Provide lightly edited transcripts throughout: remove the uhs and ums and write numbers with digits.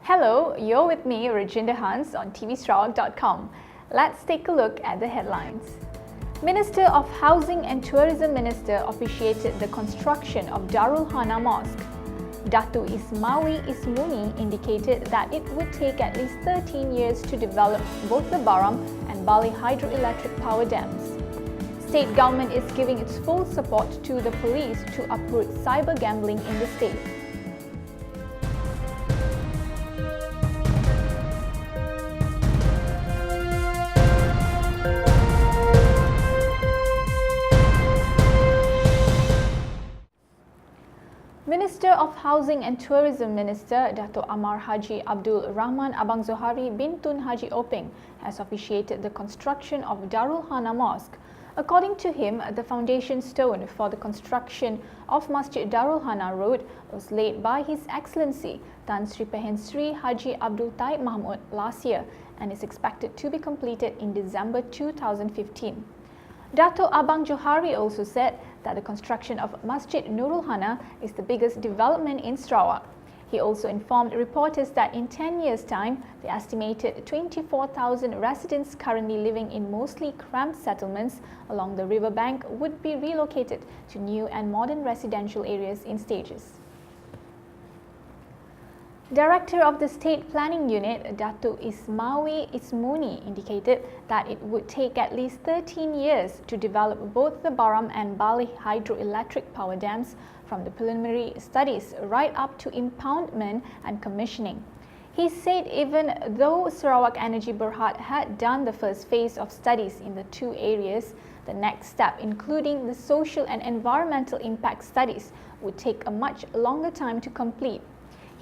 Hello, you're with me, Rajinder Hans on tvsarawak.com. Let's take a look at the headlines. Minister of Housing and Tourism Minister officiated the construction of Darul Hana Mosque. Datuk Ismawi Ismuni indicated that it would take at least 13 years to develop both the Baram and Bali hydroelectric power dams. State government is giving its full support to the police to uproot cyber gambling in the state. Minister of Housing and Tourism Minister Dato' Amar Haji Abdul Rahman Abang Zohari bin Tun Haji Openg has officiated the construction of Darul Hana Mosque. According to him, the foundation stone for the construction of Masjid Darul Hana Road was laid by His Excellency Tan Sri Pehen Sri Haji Abdul Taib Mahmud last year and is expected to be completed in December 2015. Dato' Abang Johari also said that the construction of Masjid Nurul Hana is the biggest development in Sarawak. He also informed reporters that in 10 years' time, the estimated 24,000 residents currently living in mostly cramped settlements along the riverbank would be relocated to new and modern residential areas in stages. Director of the State Planning Unit, Datuk Ismawi Ismuni, indicated that it would take at least 13 years to develop both the Baram and Bali hydroelectric power dams from the preliminary studies right up to impoundment and commissioning. He said even though Sarawak Energy Berhad had done the first phase of studies in the two areas, the next step, including the social and environmental impact studies, would take a much longer time to complete.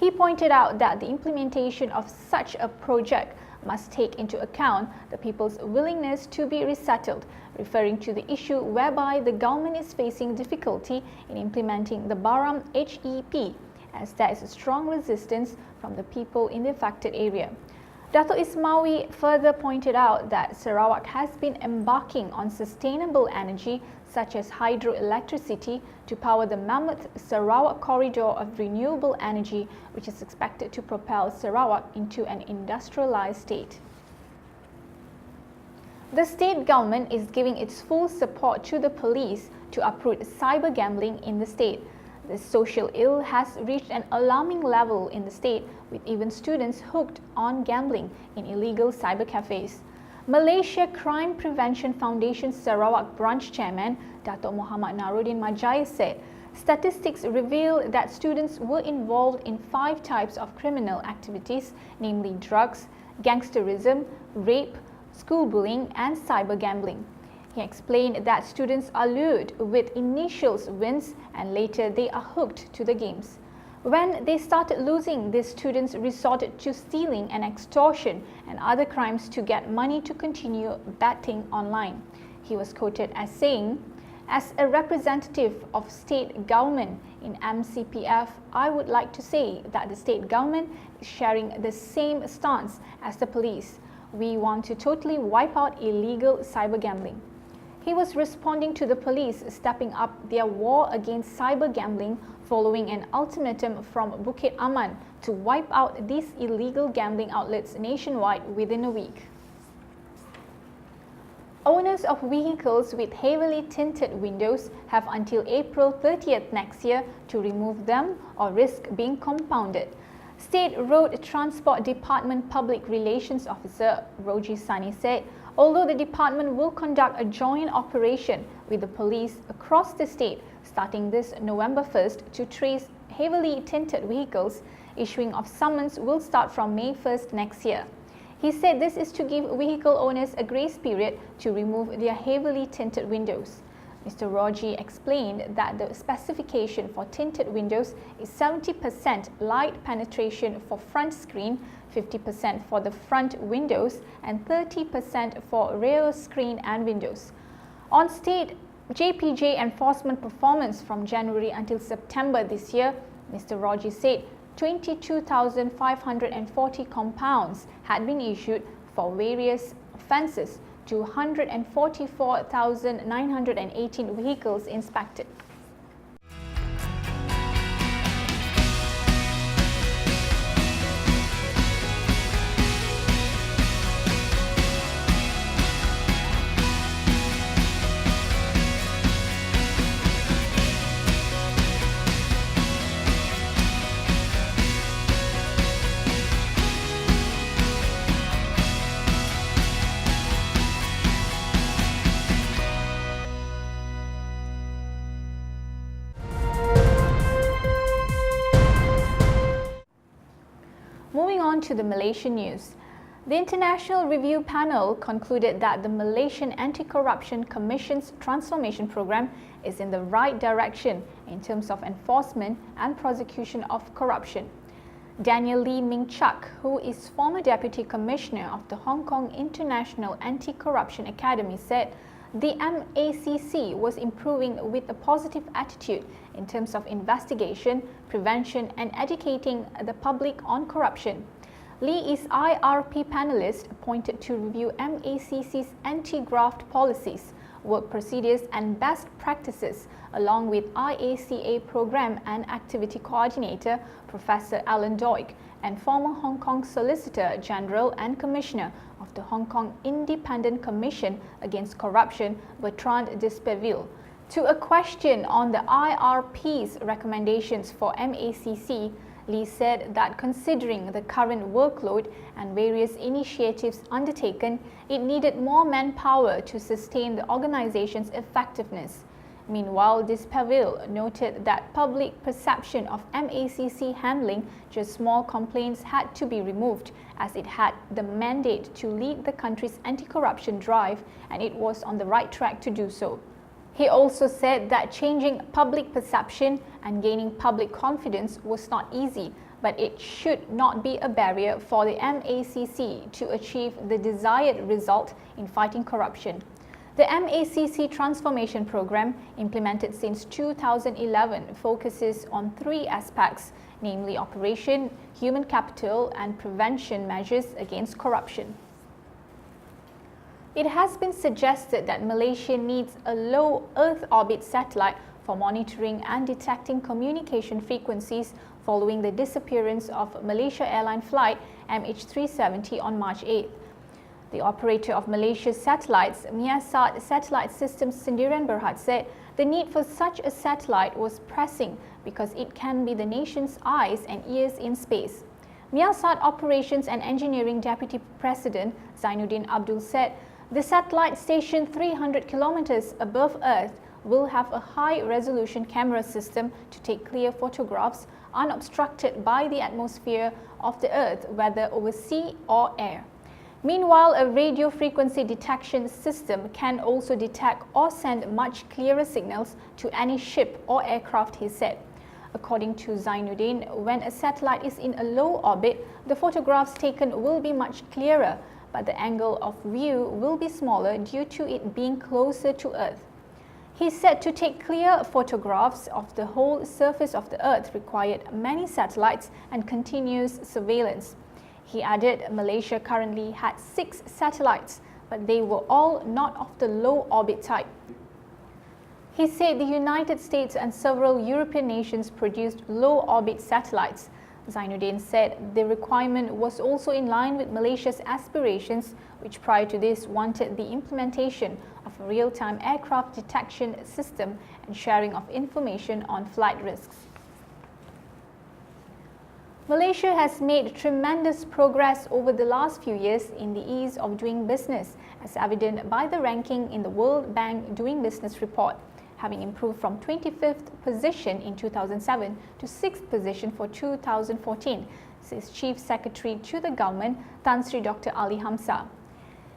He pointed out that the implementation of such a project must take into account the people's willingness to be resettled, referring to the issue whereby the government is facing difficulty in implementing the Baram HEP, as there is a strong resistance from the people in the affected area. Dato' Ismawi further pointed out that Sarawak has been embarking on sustainable energy such as hydroelectricity to power the mammoth Sarawak corridor of renewable energy, which is expected to propel Sarawak into an industrialized state. The state government is giving its full support to the police to uproot cyber gambling in the state. The social ill has reached an alarming level in the state, with even students hooked on gambling in illegal cyber cafes. Malaysia Crime Prevention Foundation Sarawak Branch Chairman Dato' Muhammad Naruddin Majaya said, statistics reveal that students were involved in 5 types of criminal activities, namely drugs, gangsterism, rape, school bullying and cyber gambling. He explained that students are lured with initials wins and later they are hooked to the games. When they started losing, these students resorted to stealing and extortion and other crimes to get money to continue betting online. He was quoted as saying, "As a representative of state government in MCPF, I would like to say that the state government is sharing the same stance as the police. We want to totally wipe out illegal cyber gambling." He was responding to the police stepping up their war against cyber gambling following an ultimatum from Bukit Aman to wipe out these illegal gambling outlets nationwide within a week. Owners of vehicles with heavily tinted windows have until April 30th next year to remove them or risk being compounded. State Road Transport Department Public Relations Officer Roji Sani said, although the department will conduct a joint operation with the police across the state starting this November 1st to trace heavily tinted vehicles, issuing of summons will start from May 1st next year. He said this is to give vehicle owners a grace period to remove their heavily tinted windows. Mr. Roji explained that the specification for tinted windows is 70% light penetration for front screen, 50% for the front windows and 30% for rear screen and windows. On state JPJ enforcement performance from January until September this year, Mr. Roji said 22,540 compounds had been issued for various offences to 144,918 vehicles inspected. Moving on to the Malaysian news. The International Review Panel concluded that the Malaysian Anti-Corruption Commission's transformation program is in the right direction in terms of enforcement and prosecution of corruption. Daniel Lee Ming Chak, who is former Deputy Commissioner of the Hong Kong International Anti-Corruption Academy, said the MACC was improving with a positive attitude in terms of investigation, prevention and educating the public on corruption. Lee is IRP panelist appointed to review MACC's anti-graft policies, work procedures and best practices, along with IACA Program and Activity Coordinator Professor Alan Doig and former Hong Kong Solicitor General and Commissioner of the Hong Kong Independent Commission Against Corruption, Bertrand Despeville. To a question on the IRP's recommendations for MACC, Lee said that considering the current workload and various initiatives undertaken, it needed more manpower to sustain the organization's effectiveness. Meanwhile, Despeville noted that public perception of MACC handling just small complaints had to be removed, as it had the mandate to lead the country's anti-corruption drive and it was on the right track to do so. He also said that changing public perception and gaining public confidence was not easy, but it should not be a barrier for the MACC to achieve the desired result in fighting corruption. The MACC transformation program, implemented since 2011, focuses on three aspects, namely operation, human capital, and prevention measures against corruption. It has been suggested that Malaysia needs a low Earth orbit satellite for monitoring and detecting communication frequencies following the disappearance of Malaysia Airline flight MH370 on March 8. The operator of Malaysia's satellites, Miasat Satellite Systems Sendirian Berhad, said the need for such a satellite was pressing because it can be the nation's eyes and ears in space. Miasat Operations and Engineering Deputy President Zainuddin Abdul said the satellite stationed 300 kilometers above Earth will have a high-resolution camera system to take clear photographs unobstructed by the atmosphere of the Earth, whether over sea or air. Meanwhile, a radio frequency detection system can also detect or send much clearer signals to any ship or aircraft, he said. According to Zainuddin, when a satellite is in a low orbit, the photographs taken will be much clearer, but the angle of view will be smaller due to it being closer to Earth. He said to take clear photographs of the whole surface of the Earth required many satellites and continuous surveillance. He added Malaysia currently had 6 satellites, but they were all not of the low orbit type. He said the United States and several European nations produced low orbit satellites. Zainuddin said the requirement was also in line with Malaysia's aspirations, which prior to this wanted the implementation of a real-time aircraft detection system and sharing of information on flight risks. Malaysia has made tremendous progress over the last few years in the ease of doing business, as evident by the ranking in the World Bank Doing Business report, having improved from 25th position in 2007 to 6th position for 2014, says Chief Secretary to the Government, Tan Sri Dr. Ali Hamzah.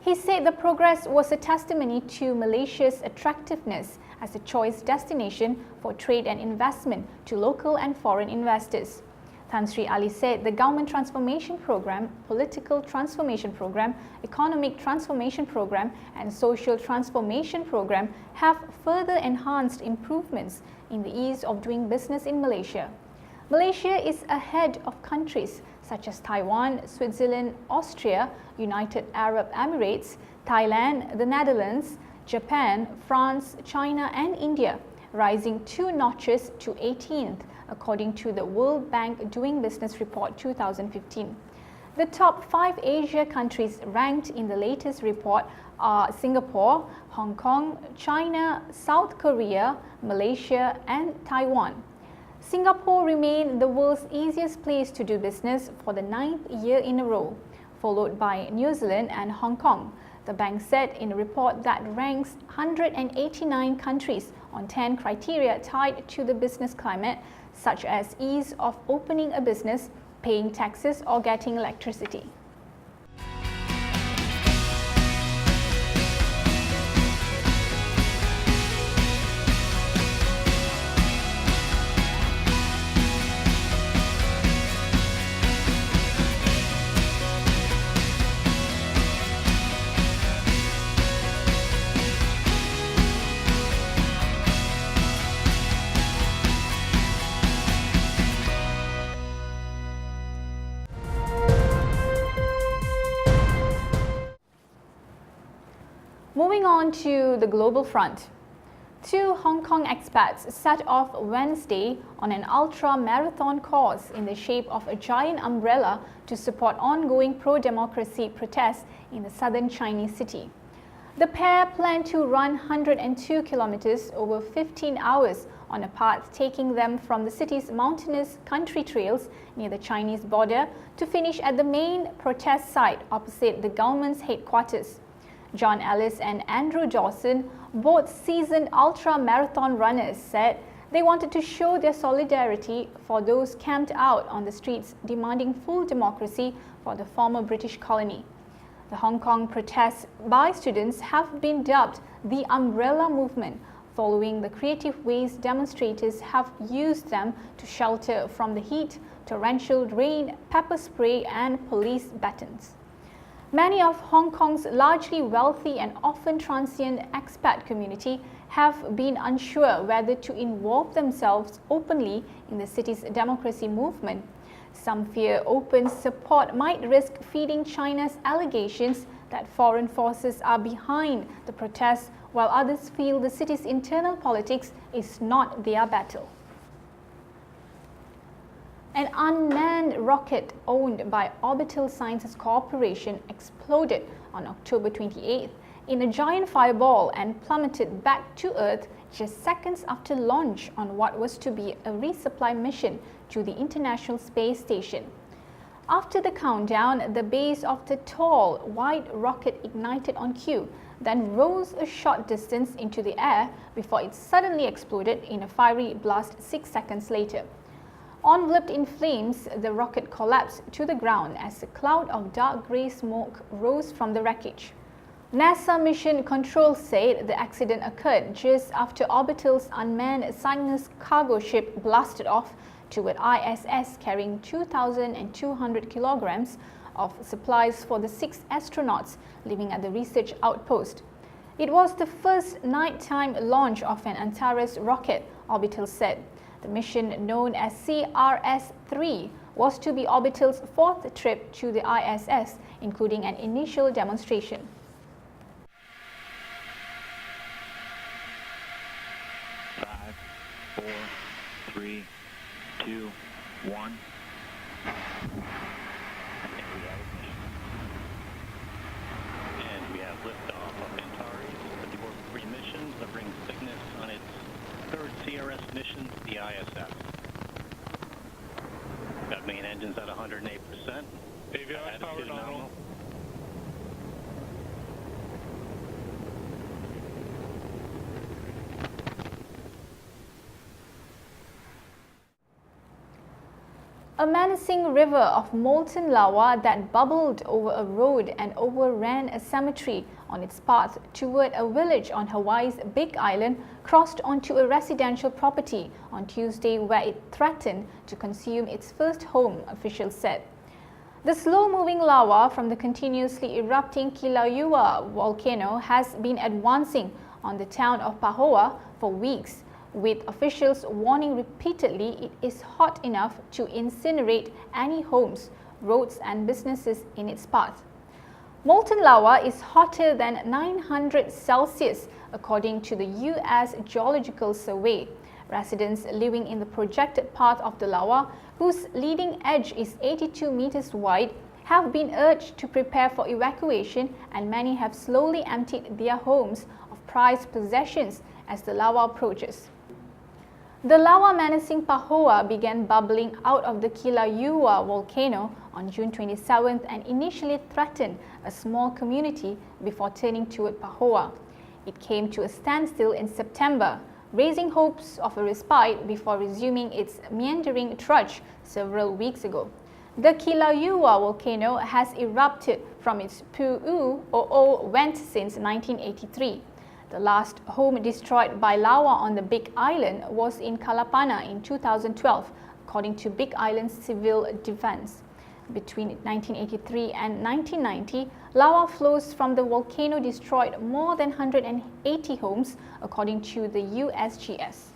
He said the progress was a testimony to Malaysia's attractiveness as a choice destination for trade and investment to local and foreign investors. Tan Sri Ali said the Government Transformation Program, Political Transformation Program, Economic Transformation Program and Social Transformation Program have further enhanced improvements in the ease of doing business in Malaysia. Malaysia is ahead of countries such as Taiwan, Switzerland, Austria, United Arab Emirates, Thailand, the Netherlands, Japan, France, China and India, rising 2 notches to 18th, according to the World Bank Doing Business Report 2015. The top 5 Asia countries ranked in the latest report are Singapore, Hong Kong, China, South Korea, Malaysia and Taiwan. Singapore remained the world's easiest place to do business for the 9th year in a row, followed by New Zealand and Hong Kong. The bank said in a report that ranks 189 countries on 10 criteria tied to the business climate, such as ease of opening a business, paying taxes or getting electricity. Moving on to the global front. Two Hong Kong expats set off Wednesday on an ultra-marathon course in the shape of a giant umbrella to support ongoing pro-democracy protests in the southern Chinese city. The pair plan to run 102 kilometers over 15 hours on a path taking them from the city's mountainous country trails near the Chinese border to finish at the main protest site opposite the government's headquarters. John Ellis and Andrew Dawson, both seasoned ultra-marathon runners, said they wanted to show their solidarity for those camped out on the streets demanding full democracy for the former British colony. The Hong Kong protests by students have been dubbed the Umbrella Movement, following the creative ways demonstrators have used them to shelter from the heat, torrential rain, pepper spray and police batons. Many of Hong Kong's largely wealthy and often transient expat community have been unsure whether to involve themselves openly in the city's democracy movement. Some fear open support might risk feeding China's allegations that foreign forces are behind the protests, while others feel the city's internal politics is not their battle. An unmanned rocket owned by Orbital Sciences Corporation exploded on October 28th in a giant fireball and plummeted back to Earth just seconds after launch on what was to be a resupply mission to the International Space Station. After the countdown, the base of the tall, white rocket ignited on cue, then rose a short distance into the air before it suddenly exploded in a fiery blast 6 seconds later. Enveloped in flames, the rocket collapsed to the ground as a cloud of dark grey smoke rose from the wreckage. NASA Mission Control said the accident occurred just after Orbital's unmanned Cygnus cargo ship blasted off toward ISS carrying 2,200 kilograms of supplies for the 6 astronauts living at the research outpost. It was the first nighttime launch of an Antares rocket, Orbital said. The mission, known as CRS-3, was to be Orbital's 4th trip to the ISS, including an initial demonstration. Five, 4, 3, 2, 1. And we have liftoff of Antares, the Orbit 3 mission that brings Cygnus on its 3rd CRS mission to the ISS. Got main engines at 108%. AVI power nominal. A menacing river of molten lava that bubbled over a road and overran a cemetery on its path toward a village on Hawaii's Big Island crossed onto a residential property on Tuesday, where it threatened to consume its first home, officials said. The slow-moving lava from the continuously erupting Kilauea volcano has been advancing on the town of Pahoa for weeks, with officials warning repeatedly it is hot enough to incinerate any homes, roads and businesses in its path. Molten lava is hotter than 900 Celsius, according to the U.S. Geological Survey. Residents living in the projected path of the lava, whose leading edge is 82 meters wide, have been urged to prepare for evacuation, and many have slowly emptied their homes of prized possessions as the lava approaches. The lava menacing Pahoa began bubbling out of the Kilauea volcano on June 27th and initially threatened a small community before turning toward Pahoa. It came to a standstill in September, raising hopes of a respite before resuming its meandering trudge several weeks ago. The Kilauea volcano has erupted from its Pu'u or vent since 1983. The last home destroyed by lava on the Big Island was in Kalapana in 2012, according to Big Island Civil Defense. Between 1983 and 1990, lava flows from the volcano destroyed more than 180 homes, according to the USGS.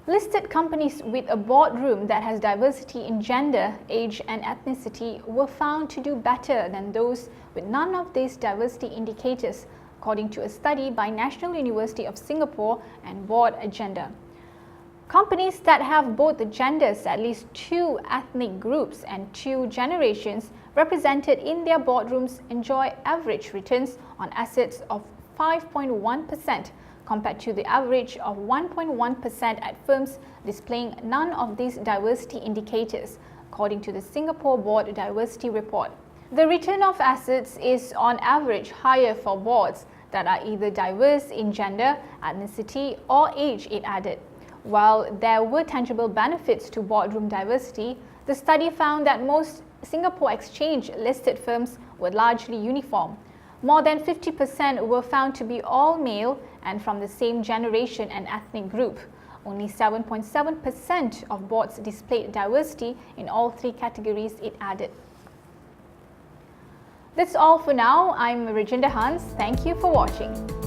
Listed companies with a boardroom that has diversity in gender, age and ethnicity were found to do better than those with none of these diversity indicators, according to a study by National University of Singapore and Board Agenda. Companies that have both the genders, at least 2 ethnic groups and 2 generations represented in their boardrooms enjoy average returns on assets of 5.1%, compared to the average of 1.1% at firms displaying none of these diversity indicators, according to the Singapore Board Diversity Report. The return of assets is on average higher for boards that are either diverse in gender, ethnicity or age, it added. While there were tangible benefits to boardroom diversity, the study found that most Singapore Exchange listed firms were largely uniform. More than 50% were found to be all male and from the same generation and ethnic group. Only 7.7% of boards displayed diversity in all 3 categories, it added. That's all for now. I'm Reginda Hans. Thank you for watching.